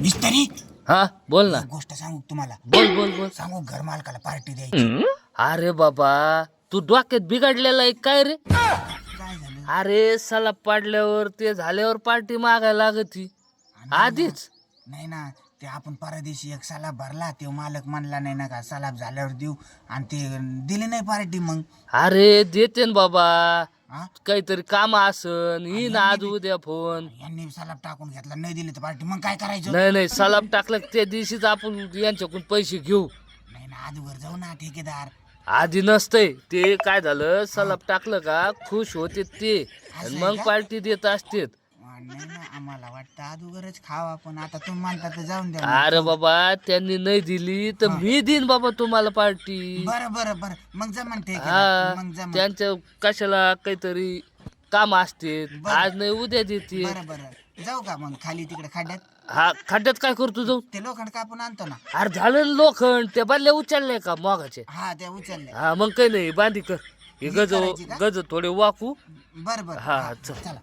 मिस्त्री हा बोल ना. एक गोष्ट सांगू का तुम्हाला? बोल बोल बोल. सांगू घर मालकाला पार्टी द्यायची. अरे बाबा तू डोक्यात बिघडलेला आहे काय रे? काय झालं? अरे सलाब पाडल्यावर ते झाल्यावर पार्टी मागायला लागती आधीच. नाही ना, ते आपण परदेशी एक सलाब भरला, ते मालक म्हणला नाही ना का सलाब झाल्यावर देऊ, आणि ते दिली नाही पार्टी. मग अरे देते ना बाबा, हा काहीतरी काम असन येईन आज उद्या फोन. यांनी सलाब टाकून घेतला, नाही दिली तर पार्टी, मग काय करायचं? नाही नाही सलाब टाकलं की त्या दिवशीच आपण यांच्याकडून पैसे घेऊ. नाही ना, अगोदर जाऊ ना ठेकेदार. आधी नसतंय ते. काय झालं सलाब टाकलं का खुश होते ते आणि मग पार्टी देत असते. नाही ना, आम्हाला वाटतं अगोदरच खावा, पण आता तुम्ही म्हणता तर जाऊन द्या. अरे बाबा त्यांनी नाही दिली तर मी देईन बाबा तुम्हाला पार्टी. बरं बरं बरं, मग जमन हा ठेकेदार, मग जमन. त्यांच्या कशाला काहीतरी काम असते, आज नाही उद्या देते. बरं बरं, जाऊ का मग खाली तिकडे खड्ड्यात? हा खड्ड्यात काय करतो जाऊ? ते लोखंड कापून आणतो ना. अरे झालं ना लोखंड, ते बादल्या उचलले का मोगाचे? हा, ते उचलले. हा मग काही नाही बांधी कर. हे गज करायची का? गज थोडे वाकू. बरं बरं, हा चल. चला.